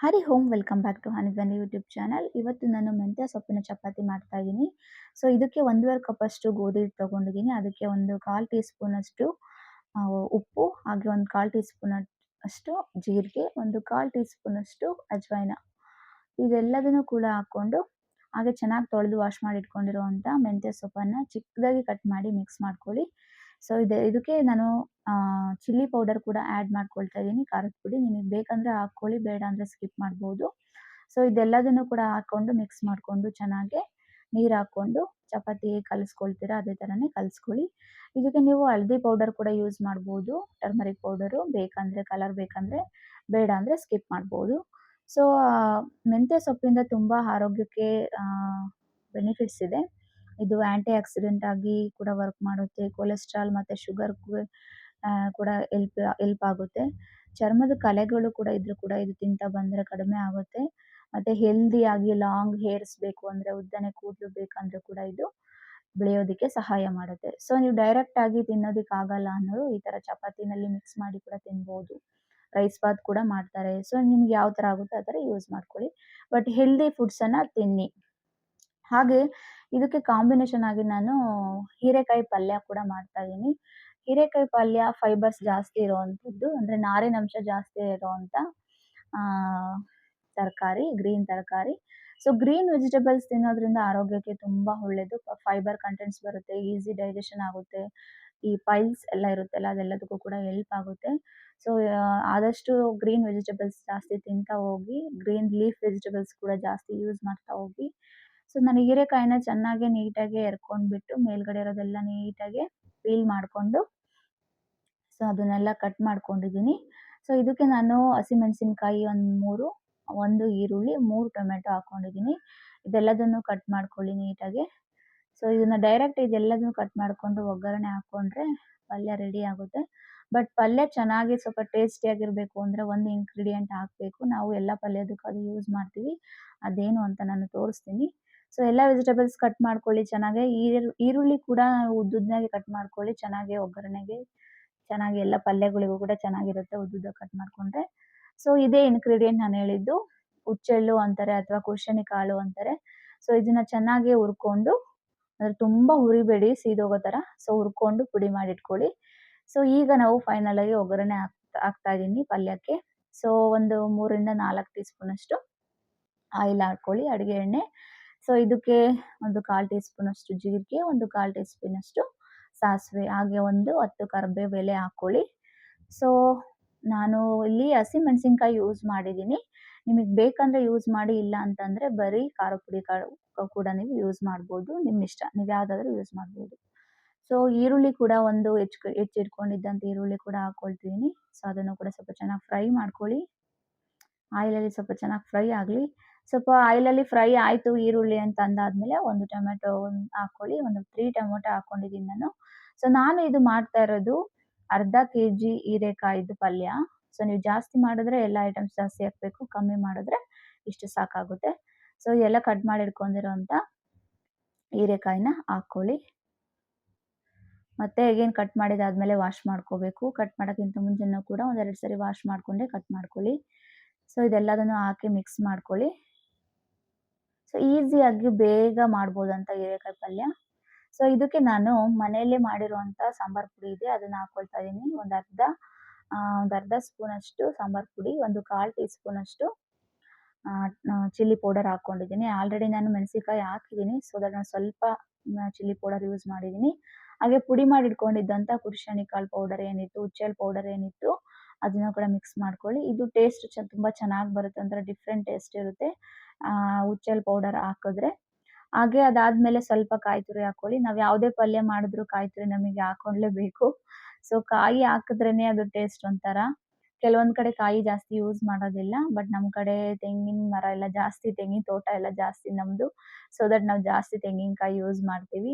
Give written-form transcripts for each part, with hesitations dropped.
Hari Om welcome back to Hanidhwani YouTube channel. ಇವತ್ತು ನಾನು ಮೆಂತ್ಯ ಸೊಪ್ಪಿನ ಚಪಾತಿ ಮಾಡ್ತಾ ಇದ್ದೀನಿ. ಸೊ ಇದಕ್ಕೆ 1.5 ಕಪ್ಪಷ್ಟು ಗೋಧಿ ಹಿಟ್ಟು ತೊಗೊಂಡಿದ್ದೀನಿ. ಅದಕ್ಕೆ ಒಂದು 1/4 ಟೀ ಸ್ಪೂನಷ್ಟು ಉಪ್ಪು, ಹಾಗೆ ಒಂದು 1/4 ಟೀ ಸ್ಪೂನ್ ಅಷ್ಟು ಜೀರಿಗೆ, ಒಂದು 1/4 ಟೀ ಸ್ಪೂನಷ್ಟು ಅಜ್ವಾಯಿನ, ಇದೆಲ್ಲದನ್ನು ಕೂಡ ಹಾಕ್ಕೊಂಡು ಹಾಗೆ ಚೆನ್ನಾಗಿ ತೊಳೆದು ವಾಶ್ ಮಾಡಿ ಇಟ್ಕೊಂಡಿರುವಂಥ ಮೆಂತ್ಯ ಸೊಪ್ಪನ್ನು ಚಿಕ್ಕದಾಗಿ ಕಟ್ ಮಾಡಿ ಮಿಕ್ಸ್ ಮಾಡ್ಕೊಳ್ಳಿ. ಸೊ ಇದಕ್ಕೆ ನಾನು ಚಿಲ್ಲಿ ಪೌಡರ್ ಕೂಡ ಆ್ಯಡ್ ಮಾಡ್ಕೊಳ್ತಾ ಇದ್ದೀನಿ, ಖಾರದ ಪುಡಿ. ನಿಮಗೆ ಬೇಕಂದರೆ ಹಾಕ್ಕೊಳ್ಳಿ, ಬೇಡ ಅಂದರೆ ಸ್ಕಿಪ್ ಮಾಡ್ಬೋದು. ಸೊ ಇದೆಲ್ಲದನ್ನು ಕೂಡ ಹಾಕ್ಕೊಂಡು ಮಿಕ್ಸ್ ಮಾಡಿಕೊಂಡು ಚೆನ್ನಾಗಿ ನೀರು ಹಾಕ್ಕೊಂಡು ಚಪಾತಿ ಕಲಿಸ್ಕೊಳ್ತೀರಾ ಅದೇ ಥರನೇ ಕಲಿಸ್ಕೊಳ್ಳಿ. ಇದಕ್ಕೆ ನೀವು ಹಳದಿ ಪೌಡರ್ ಕೂಡ ಯೂಸ್ ಮಾಡ್ಬೋದು, ಟರ್ಮರಿಕ್ ಪೌಡರು. ಬೇಕಂದರೆ ಕಲರ್ ಬೇಕಂದರೆ, ಬೇಡ ಅಂದರೆ ಸ್ಕಿಪ್ ಮಾಡ್ಬೋದು. ಸೊ ಮೆಂತ್ಯ ಸೊಪ್ಪಿಂದ ತುಂಬ ಆರೋಗ್ಯಕ್ಕೆ ಬೆನಿಫಿಟ್ಸ್ ಇದೆ. ಇದು ಆ್ಯಂಟಿ ಆಕ್ಸಿಡೆಂಟ್ ಆಗಿ ಕೂಡ ವರ್ಕ್ ಮಾಡುತ್ತೆ. ಕೊಲೆಸ್ಟ್ರಾಲ್ ಮತ್ತು ಶುಗರ್‌ಗೆ ಕೂಡ ಹೆಲ್ಪ್ ಆಗುತ್ತೆ. ಚರ್ಮದ ಕಲೆಗಳು ಕೂಡ ಇದ್ರೂ ಕೂಡ ಇದು ತಿಂತಾ ಬಂದರೆ ಕಡಿಮೆ ಆಗುತ್ತೆ. ಮತ್ತು ಹೆಲ್ದಿಯಾಗಿ ಲಾಂಗ್ ಹೇರ್ಸ್ ಬೇಕು ಅಂದರೆ, ಉದ್ದನೆ ಕೂದಲು ಬೇಕಂದ್ರೆ ಕೂಡ ಇದು ಬೆಳೆಯೋದಕ್ಕೆ ಸಹಾಯ ಮಾಡುತ್ತೆ. ಸೊ ನೀವು ಡೈರೆಕ್ಟಾಗಿ ತಿನ್ನೋದಕ್ಕಾಗಲ್ಲ ಅನ್ನೋರು ಈ ಥರ ಚಪಾತಿನಲ್ಲಿ ಮಿಕ್ಸ್ ಮಾಡಿ ಕೂಡ ತಿನ್ಬೋದು. ರೈಸ್ ಬಾತ್ ಕೂಡ ಮಾಡ್ತಾರೆ. ಸೊ ನಿಮ್ಗೆ ಯಾವ ಥರ ಆಗುತ್ತೋ ಆ ಥರ ಯೂಸ್ ಮಾಡ್ಕೊಳ್ಳಿ. ಬಟ್ ಹೆಲ್ದಿ ಫುಡ್ಸನ್ನು ತಿನ್ನಿ. ಹಾಗೆ ಇದಕ್ಕೆ ಕಾಂಬಿನೇಷನ್ ಆಗಿ ನಾನು ಹೀರೆಕಾಯಿ ಪಲ್ಯ ಕೂಡ ಮಾಡ್ತಾ ಇದ್ದೀನಿ. ಹೀರೆಕಾಯಿ ಪಲ್ಯ ಫೈಬರ್ಸ್ ಜಾಸ್ತಿ ಇರುವಂಥದ್ದು, ಅಂದರೆ ನಾರಿನಂಶ ಜಾಸ್ತಿ ಇರುವಂಥ ತರಕಾರಿ, ಗ್ರೀನ್ ತರಕಾರಿ. ಸೊ ಗ್ರೀನ್ ವೆಜಿಟೇಬಲ್ಸ್ ತಿನ್ನೋದ್ರಿಂದ ಆರೋಗ್ಯಕ್ಕೆ ತುಂಬ ಒಳ್ಳೆಯದು. ಫೈಬರ್ ಕಂಟೆಂಟ್ಸ್ ಬರುತ್ತೆ, ಈಸಿ ಡೈಜೆಷನ್ ಆಗುತ್ತೆ. ಈ ಪೈಲ್ಸ್ ಎಲ್ಲ ಇರುತ್ತಲ್ಲ ಅದೆಲ್ಲದಕ್ಕೂ ಕೂಡ ಹೆಲ್ಪ್ ಆಗುತ್ತೆ. ಸೊ ಆದಷ್ಟು ಗ್ರೀನ್ ವೆಜಿಟೇಬಲ್ಸ್ ಜಾಸ್ತಿ ತಿಂತಾ ಹೋಗಿ, ಗ್ರೀನ್ ಲೀಫ್ ವೆಜಿಟೇಬಲ್ಸ್ ಕೂಡ ಜಾಸ್ತಿ ಯೂಸ್ ಮಾಡ್ತಾ ಹೋಗಿ. ಸೊ ನಾನು ಹೀರೆಕಾಯಿನ ಚೆನ್ನಾಗಿ ನೀಟಾಗಿ ಎರ್ಕೊಂಡ್ಬಿಟ್ಟು ಮೇಲ್ಗಡೆ ಇರೋದೆಲ್ಲ ನೀಟಾಗಿ ಪೀಲ್ ಮಾಡಿಕೊಂಡು, ಸೊ ಅದನ್ನೆಲ್ಲ ಕಟ್ ಮಾಡ್ಕೊಂಡಿದ್ದೀನಿ. ಸೊ ಇದಕ್ಕೆ ನಾನು ಹಸಿಮೆಣಸಿನ್ಕಾಯಿ ಒಂದು 3, 1 ಈರುಳ್ಳಿ, 3 ಟೊಮೆಟೊ ಹಾಕ್ಕೊಂಡಿದ್ದೀನಿ. ಇದೆಲ್ಲದನ್ನು ಕಟ್ ಮಾಡ್ಕೊಳ್ಳಿ ನೀಟಾಗಿ. ಸೊ ಇದನ್ನು ಡೈರೆಕ್ಟ್ ಇದೆಲ್ಲದನ್ನು ಕಟ್ ಮಾಡಿಕೊಂಡು ಒಗ್ಗರಣೆ ಹಾಕ್ಕೊಂಡ್ರೆ ಪಲ್ಯ ರೆಡಿ ಆಗುತ್ತೆ. ಬಟ್ ಪಲ್ಯ ಚೆನ್ನಾಗಿ ಸ್ವಲ್ಪ ಟೇಸ್ಟಿಯಾಗಿರಬೇಕು ಅಂದರೆ ಒಂದು ಇಂಗ್ರೀಡಿಯೆಂಟ್ ಹಾಕಬೇಕು. ನಾವು ಎಲ್ಲ ಪಲ್ಯದಕ್ಕೂ ಅದು ಯೂಸ್ ಮಾಡ್ತೀವಿ. ಅದೇನು ಅಂತ ನಾನು ತೋರಿಸ್ತೀನಿ. ಸೊ ಎಲ್ಲ ವೆಜಿಟೇಬಲ್ಸ್ ಕಟ್ ಮಾಡ್ಕೊಳ್ಳಿ ಚೆನ್ನಾಗಿ. ಈರುಳ್ಳಿ ಕೂಡ ಉದ್ದುದ್ದನಾಗಿ ಕಟ್ ಮಾಡ್ಕೊಳ್ಳಿ, ಚೆನ್ನಾಗಿ ಒಗ್ಗರಣೆಗೆ ಚೆನ್ನಾಗಿ ಎಲ್ಲ ಪಲ್ಯಗಳಿಗೂ ಕೂಡ ಚೆನ್ನಾಗಿರುತ್ತೆ ಉದ್ದುದ್ದಕ್ಕೆ ಕಟ್ ಮಾಡಿಕೊಂಡ್ರೆ. ಸೊ ಇದೇ ಇಂಗ್ರೀಡಿಯೆಂಟ್ ನಾನು ಹೇಳಿದ್ದು. ಹುಚ್ಚೆಳ್ಳು ಅಂತಾರೆ ಅಥವಾ ಕುಶನಿ ಕಾಳು ಅಂತಾರೆ. ಸೊ ಇದನ್ನ ಚೆನ್ನಾಗಿ ಹುರ್ಕೊಂಡು, ಅಂದರೆ ತುಂಬ ಹುರಿಬೇಡಿ, ಸೀದೋಗೋ ಥರ. ಸೊ ಹುರ್ಕೊಂಡು ಪುಡಿ ಮಾಡಿ ಇಟ್ಕೊಳ್ಳಿ. ಸೊ ಈಗ ನಾವು ಫೈನಲ್ ಆಗಿ ಒಗ್ಗರಣೆ ಹಾಕ್ತಾ ಇದ್ದೀನಿ ಪಲ್ಯಕ್ಕೆ. ಸೊ ಒಂದು 3 4 ಟೀ ಸ್ಪೂನಷ್ಟು ಆಯಿಲ್ ಹಾಕ್ಕೊಳ್ಳಿ, ಅಡುಗೆ ಎಣ್ಣೆ. ಸೊ ಇದಕ್ಕೆ ಒಂದು 1/4 ಟೀ ಸ್ಪೂನಷ್ಟು ಜೀರಿಗೆ, ಒಂದು 1/4 ಟೀ ಸ್ಪೂನಷ್ಟು ಸಾಸಿವೆ, ಹಾಗೆ ಒಂದು 10 ಕರಿಬೇವು ಎಲೆ ಹಾಕ್ಕೊಳ್ಳಿ. ಸೊ ನಾನು ಇಲ್ಲಿ ಹಸಿಮೆಣಸಿನ್ಕಾಯಿ ಯೂಸ್ ಮಾಡಿದ್ದೀನಿ. ನಿಮಗೆ ಬೇಕಂದರೆ ಯೂಸ್ ಮಾಡಿ, ಇಲ್ಲ ಅಂತಂದರೆ ಬರೀ ಖಾರದ ಪುಡಿ ಕೂಡ ನೀವು ಯೂಸ್ ಮಾಡ್ಬೋದು, ನಿಮ್ಮಿಷ್ಟ. ನೀವು ಯಾವುದಾದ್ರೂ ಯೂಸ್ ಮಾಡ್ಬೋದು. ಸೊ ಈರುಳ್ಳಿ ಕೂಡ ಒಂದು ಹೆಚ್ಚಿಟ್ಕೊಂಡಿದ್ದಂಥ ಈರುಳ್ಳಿ ಕೂಡ ಹಾಕ್ಕೊಳ್ತಿದ್ದೀನಿ. ಸೊ ಅದನ್ನು ಕೂಡ ಸ್ವಲ್ಪ ಚೆನ್ನಾಗಿ ಫ್ರೈ ಮಾಡ್ಕೊಳ್ಳಿ. ಆಯಿಲಲ್ಲಿ ಸ್ವಲ್ಪ ಚೆನ್ನಾಗಿ ಫ್ರೈ ಆಗಲಿ. ಸ್ವಲ್ಪ ಆಯಿಲಲ್ಲಿ ಫ್ರೈ ಆಯಿತು ಈರುಳ್ಳಿ ಅಂತ ಅಂದಾದಮೇಲೆ ಒಂದು ಟೊಮೆಟೊ ಹಾಕ್ಕೊಳ್ಳಿ. ಒಂದು 3 ಟೊಮೆಟೊ ಹಾಕ್ಕೊಂಡಿದ್ದೀನಿ ನಾನು. ಸೊ ನಾನು ಇದು ಮಾಡ್ತಾ ಇರೋದು ಅರ್ಧ kg ಹೀರೆಕಾಯಿದು ಪಲ್ಯ. ಸೊ ನೀವು ಜಾಸ್ತಿ ಮಾಡಿದ್ರೆ ಎಲ್ಲ ಐಟಮ್ಸ್ ಜಾಸ್ತಿ ಹಾಕಬೇಕು, ಕಮ್ಮಿ ಮಾಡಿದ್ರೆ ಇಷ್ಟು ಸಾಕಾಗುತ್ತೆ. ಸೊ ಎಲ್ಲ ಕಟ್ ಮಾಡಿ ಇಟ್ಕೊಂಡಿರೋಂಥ ಹೀರೆಕಾಯಿನ ಹಾಕ್ಕೊಳ್ಳಿ. ಮತ್ತೆ ಅಗೇನ್ ಕಟ್ ಮಾಡಿದಾದ್ಮೇಲೆ ವಾಶ್ ಮಾಡ್ಕೋಬೇಕು. ಕಟ್ ಮಾಡೋಕ್ಕಿಂತ ಮುಂಚೆನೂ ಕೂಡ ಒಂದೆರಡು ಸರಿ ವಾಶ್ ಮಾಡಿಕೊಂಡೇ ಕಟ್ ಮಾಡ್ಕೊಳ್ಳಿ. ಸೊ ಇದೆಲ್ಲದನ್ನು ಹಾಕಿ ಮಿಕ್ಸ್ ಮಾಡ್ಕೊಳ್ಳಿ. ಸೊ ಈಸಿಯಾಗಿ ಬೇಗ ಮಾಡ್ಬೋದಂತ ಹೀರೆಕಾಯಿ ಪಲ್ಯ. ಸೊ ಇದಕ್ಕೆ ನಾನು ಮನೆಯಲ್ಲೇ ಮಾಡಿರುವಂಥ ಸಾಂಬಾರು ಪುಡಿ ಇದೆ, ಅದನ್ನು ಹಾಕ್ಕೊಳ್ತಾ ಇದ್ದೀನಿ. ಒಂದು ಅರ್ಧ ಸ್ಪೂನಷ್ಟು ಸಾಂಬಾರು ಪುಡಿ, ಒಂದು 1/4 ಟೀ ಸ್ಪೂನಷ್ಟು ಚಿಲ್ಲಿ ಪೌಡರ್ ಹಾಕ್ಕೊಂಡಿದ್ದೀನಿ. ಆಲ್ರೆಡಿ ನಾನು ಮೆಣಸಿನ್ಕಾಯಿ ಹಾಕಿದ್ದೀನಿ, ಸೊ ದಟ್ ನಾನು ಸ್ವಲ್ಪ ಚಿಲ್ಲಿ ಪೌಡರ್ ಯೂಸ್ ಮಾಡಿದ್ದೀನಿ. ಹಾಗೆ ಪುಡಿ ಮಾಡಿ ಇಟ್ಕೊಂಡಿದ್ದಂಥ ಕುಶನಿ ಕಾಳು ಪೌಡರ್ ಏನಿತ್ತು, ಹುಚ್ಚೆಳ್ಳು ಪೌಡರ್ ಏನಿತ್ತು, ಅದನ್ನು ಕೂಡ ಮಿಕ್ಸ್ ಮಾಡ್ಕೊಳ್ಳಿ. ಇದು ಟೇಸ್ಟ್ ತುಂಬ ಚೆನ್ನಾಗಿ ಬರುತ್ತೆ, ಒಂಥರ ಡಿಫ್ರೆಂಟ್ ಟೇಸ್ಟ್ ಇರುತ್ತೆ ಹುಚ್ಚೆಳ್ಳು ಪೌಡರ್ ಹಾಕಿದ್ರೆ. ಹಾಗೆ ಅದಾದಮೇಲೆ ಸ್ವಲ್ಪ ಕಾಯಿ ತುರಿ ಹಾಕ್ಕೊಳ್ಳಿ. ನಾವು ಯಾವುದೇ ಪಲ್ಯ ಮಾಡಿದ್ರೂ ಕಾಯಿ ತುರಿ ನಮಗೆ ಹಾಕ್ಕೊಳ್ಳೇಬೇಕು. ಸೊ ಕಾಯಿ ಹಾಕಿದ್ರೇ ಅದು ಟೇಸ್ಟ್ ಒಂಥರ. ಕೆಲವೊಂದು ಕಡೆ ಕಾಯಿ ಜಾಸ್ತಿ ಯೂಸ್ ಮಾಡೋದಿಲ್ಲ, ಬಟ್ ನಮ್ಮ ಕಡೆ ತೆಂಗಿನ ಮರ ಎಲ್ಲ ಜಾಸ್ತಿ, ತೆಂಗಿನ ತೋಟ ಎಲ್ಲ ಜಾಸ್ತಿ ನಮ್ಮದು. ಸೊ ದಟ್ ನಾವು ಜಾಸ್ತಿ ತೆಂಗಿನಕಾಯಿ ಯೂಸ್ ಮಾಡ್ತೀವಿ.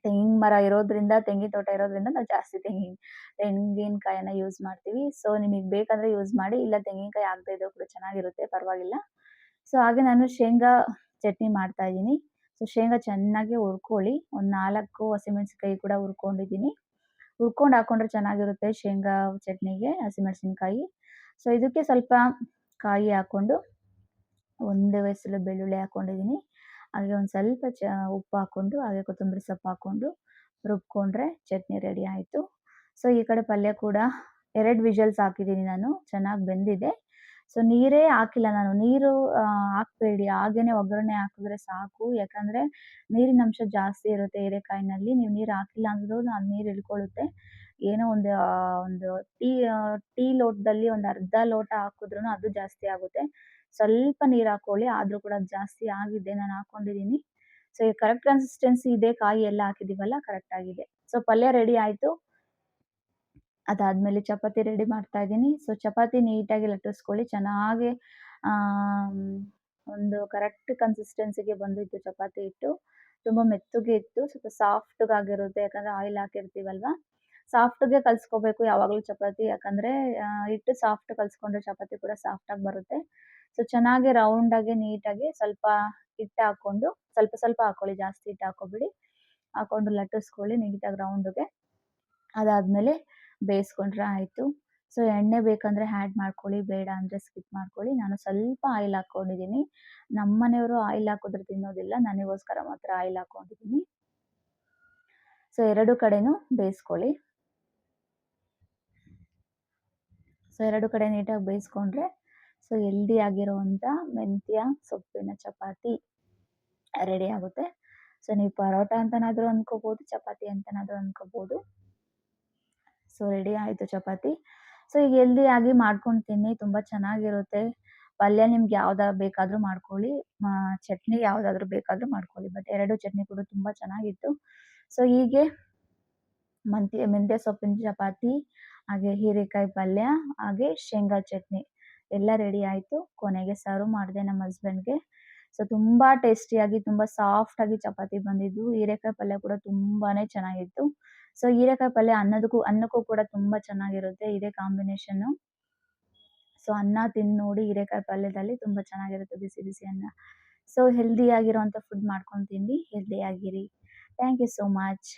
ತೆಂಗಿನ ಮರ ಇರೋದ್ರಿಂದ, ತೆಂಗಿನ ತೋಟ ಇರೋದ್ರಿಂದ ನಾವು ಜಾಸ್ತಿ ತೆಂಗಿನಕಾಯಿನ ಯೂಸ್ ಮಾಡ್ತೀವಿ. ಸೊ ನಿಮಗೆ ಬೇಕಂದರೆ ಯೂಸ್ ಮಾಡಿ, ಇಲ್ಲ ತೆಂಗಿನಕಾಯಿ ಹಾಕದೇ ಇದ್ರೂ ಕೂಡ ಚೆನ್ನಾಗಿರುತ್ತೆ, ಪರವಾಗಿಲ್ಲ. ಸೊ ಹಾಗೆ ನಾನು ಶೇಂಗಾ ಚಟ್ನಿ ಮಾಡ್ತಾ ಇದ್ದೀನಿ. ಸೊ ಶೇಂಗಾ ಚೆನ್ನಾಗಿ ಹುರ್ಕೊಳ್ಳಿ. ಒಂದು 4 ಹಸಿಮೆಣಸಿನ್ಕಾಯಿ ಕೂಡ ಹುರ್ಕೊಂಡಿದ್ದೀನಿ. ಹುರ್ಕೊಂಡು ಹಾಕ್ಕೊಂಡ್ರೆ ಚೆನ್ನಾಗಿರುತ್ತೆ ಶೇಂಗಾ ಚಟ್ನಿಗೆ ಹಸಿಮೆಣಸಿನ್ಕಾಯಿ. ಸೊ ಇದಕ್ಕೆ ಸ್ವಲ್ಪ ಕಾಯಿ ಹಾಕ್ಕೊಂಡು, ಒಂದು ಎಸಳು ಬೆಳ್ಳುಳ್ಳಿ ಹಾಕ್ಕೊಂಡಿದ್ದೀನಿ. ಹಾಗೆ ಒಂದು ಸ್ವಲ್ಪ ಉಪ್ಪು ಹಾಕ್ಕೊಂಡು, ಹಾಗೆ ಕೊತ್ತಂಬರಿ ಸೊಪ್ಪು ಹಾಕ್ಕೊಂಡು ರುಬ್ಕೊಂಡ್ರೆ ಚಟ್ನಿ ರೆಡಿ ಆಯಿತು. ಸೊ ಈ ಕಡೆ ಪಲ್ಯ ಕೂಡ 2 ವಿಷಲ್ಸ್ ಹಾಕಿದ್ದೀನಿ ನಾನು. ಚೆನ್ನಾಗಿ ಬೆಂದಿದೆ. ಸೊ ನೀರೇ ಹಾಕಿಲ್ಲ ನಾನು. ನೀರು ಹಾಕ್ಬೇಡಿ. ಹಾಗೇನೆ ಒಗ್ಗರಣೆ ಹಾಕಿದ್ರೆ ಸಾಕು. ಯಾಕಂದ್ರೆ ನೀರಿನ ಅಂಶ ಜಾಸ್ತಿ ಇರುತ್ತೆ ಹೀರೆಕಾಯಿನಲ್ಲಿ. ನೀವು ನೀರು ಹಾಕಿಲ್ಲ ಅಂದ್ರೂ ಅದು ನೀರು ಇಳ್ಕೊಳ್ಳುತ್ತೆ. ಏನೋ ಒಂದು ಟೀ ಲೋಟದಲ್ಲಿ ಒಂದು ಅರ್ಧ ಲೋಟ ಹಾಕಿದ್ರುನು ಅದು ಜಾಸ್ತಿ ಆಗುತ್ತೆ. ಸ್ವಲ್ಪ ನೀರು ಹಾಕೊಳ್ಳಿ. ಆದ್ರೂ ಕೂಡ ಜಾಸ್ತಿ ಆಗಿದೆ. ನಾನು ಹಾಕೊಂಡಿದ್ದೀನಿ. ಸೊ ಈ ಕರೆಕ್ಟ್ ಕನ್ಸಿಸ್ಟೆನ್ಸಿ ಇದೆ. ಕಾಯಿ ಎಲ್ಲ ಹಾಕಿದೀವಲ್ಲ ಕರೆಕ್ಟ್ ಆಗಿದೆ. ಸೊ ಪಲ್ಯ ರೆಡಿ ಆಯ್ತು. ಅದಾದ್ಮೇಲೆ ಚಪಾತಿ ರೆಡಿ ಮಾಡ್ತಾ ಇದ್ದೀನಿ. ಸೊ ಚಪಾತಿ ನೀಟಾಗಿ ಲಟ್ಟಿಸ್ಕೊಳ್ಳಿ. ಚೆನ್ನಾಗಿ ಒಂದು ಕರೆಕ್ಟ್ ಕನ್ಸಿಸ್ಟೆನ್ಸಿಗೆ ಬಂದಿತ್ತು ಚಪಾತಿ ಹಿಟ್ಟು. ತುಂಬ ಮೆತ್ತಗೆ ಇತ್ತು. ಸ್ವಲ್ಪ ಸಾಫ್ಟ್‌ಗಾಗಿರುತ್ತೆ. ಯಾಕಂದ್ರೆ ಆಯಿಲ್ ಹಾಕಿರ್ತೀವಲ್ವಾ. ಸಾಫ್ಟ್‌ಗೆ ಕಲ್ಸ್ಕೋಬೇಕು ಯಾವಾಗಲೂ ಚಪಾತಿ. ಯಾಕಂದ್ರೆ ಹಿಟ್ಟು ಸಾಫ್ಟ್ ಕಲ್ಸ್ಕೊಂಡ್ರೆ ಚಪಾತಿ ಕೂಡ ಸಾಫ್ಟಾಗಿ ಬರುತ್ತೆ. ಸೊ ಚೆನ್ನಾಗಿ ರೌಂಡಾಗಿ ನೀಟಾಗಿ ಸ್ವಲ್ಪ ಹಿಟ್ಟು ಹಾಕ್ಕೊಂಡು, ಸ್ವಲ್ಪ ಸ್ವಲ್ಪ ಹಾಕ್ಕೊಳ್ಳಿ, ಜಾಸ್ತಿ ಹಿಟ್ಟು ಹಾಕ್ಕೋಬೇಡಿ. ಹಾಕ್ಕೊಂಡು ಲಟ್ಟಿಸ್ಕೊಳ್ಳಿ ನೀಟಾಗಿ ರೌಂಡ್‌ಗೆ. ಅದಾದ್ಮೇಲೆ ಬೇಯಿಸ್ಕೊಂಡ್ರೆ ಆಯಿತು. ಸೊ ಎಣ್ಣೆ ಬೇಕಂದ್ರೆ ಆ್ಯಡ್ ಮಾಡ್ಕೊಳ್ಳಿ, ಬೇಡ ಅಂದರೆ ಸ್ಕಿಪ್ ಮಾಡ್ಕೊಳ್ಳಿ. ನಾನು ಸ್ವಲ್ಪ ಆಯಿಲ್ ಹಾಕ್ಕೊಂಡಿದ್ದೀನಿ. ನಮ್ಮನೆಯವರು ಆಯಿಲ್ ಹಾಕಿದ್ರೆ ತಿನ್ನೋದಿಲ್ಲ. ನನಗೋಸ್ಕರ ಮಾತ್ರ ಆಯಿಲ್ ಹಾಕ್ಕೊಂಡಿದ್ದೀನಿ. ಸೊ 2 ಕಡೆನೂ ಬೇಯಿಸ್ಕೊಳ್ಳಿ. ಸೊ 2 ಕಡೆ ನೀಟಾಗಿ ಬೇಯಿಸ್ಕೊಂಡ್ರೆ ಸೊ ಹೆಲ್ದಿ ಆಗಿರುವಂಥ ಮೆಂತ್ಯ ಸೊಪ್ಪಿನ ಚಪಾತಿ ರೆಡಿ ಆಗುತ್ತೆ. ಸೊ ನೀವು ಪರೋಟ ಅಂತನಾದರೂ ಅಂದ್ಕೋಬೋದು, ಚಪಾತಿ ಅಂತನಾದರೂ ಅಂದ್ಕೋಬೋದು. ಸೊ ರೆಡಿ ಆಯಿತು ಚಪಾತಿ. ಸೊ ಈಗ ಹೆಲ್ದಿಯಾಗಿ ಮಾಡ್ಕೊಂಡು ತಿನ್ನಿ. ತುಂಬ ಚೆನ್ನಾಗಿರುತ್ತೆ. ಪಲ್ಯ ನಿಮ್ಗೆ ಯಾವ್ದು ಬೇಕಾದರೂ ಮಾಡ್ಕೊಳ್ಳಿ. ಚಟ್ನಿ ಯಾವುದಾದ್ರೂ ಬೇಕಾದರೂ ಮಾಡ್ಕೊಳ್ಳಿ. ಬಟ್ 2 ಚಟ್ನಿ ಕೂಡ ತುಂಬ ಚೆನ್ನಾಗಿತ್ತು. ಸೊ ಹೀಗೆ ಮೆಂತ್ಯ ಸೊಪ್ಪಿನ ಚಪಾತಿ, ಹಾಗೆ ಹೀರೆಕಾಯಿ ಪಲ್ಯ, ಹಾಗೆ ಶೇಂಗಾ ಚಟ್ನಿ ಎಲ್ಲ ರೆಡಿ ಆಯಿತು. ಕೊನೆಗೆ ಸರ್ವ್ ಮಾಡಿದೆ ನಮ್ಮ ಹಸ್ಬೆಂಡ್‌ಗೆ. ಸೊ ತುಂಬ ಟೇಸ್ಟಿಯಾಗಿ, ತುಂಬ ಸಾಫ್ಟಾಗಿ ಚಪಾತಿ ಬಂದಿದ್ದು. ಹೀರೆಕಾಯಿ ಪಲ್ಯ ಕೂಡ ತುಂಬಾನೇ ಚೆನ್ನಾಗಿತ್ತು. ಸೊ ಹೀರೆಕಾಯಿ ಪಲ್ಯ ಅನ್ನಕ್ಕೂ ಕೂಡ ತುಂಬ ಚೆನ್ನಾಗಿರುತ್ತೆ ಇದೇ ಕಾಂಬಿನೇಷನ್ನು. ಸೊ ಅನ್ನ ತಿಂದು ನೋಡಿ, ಹೀರೆಕಾಯಿ ಪಲ್ಯದಲ್ಲಿ ತುಂಬ ಚೆನ್ನಾಗಿರುತ್ತೆ ಬಿಸಿ ಬಿಸಿ ಅನ್ನ. ಸೊ ಹೆಲ್ದಿಯಾಗಿರುವಂಥ ಫುಡ್ ಮಾಡ್ಕೊಂಡು ತಿಂದು ಹೆಲ್ದಿಯಾಗಿರಿ. Thank you so much.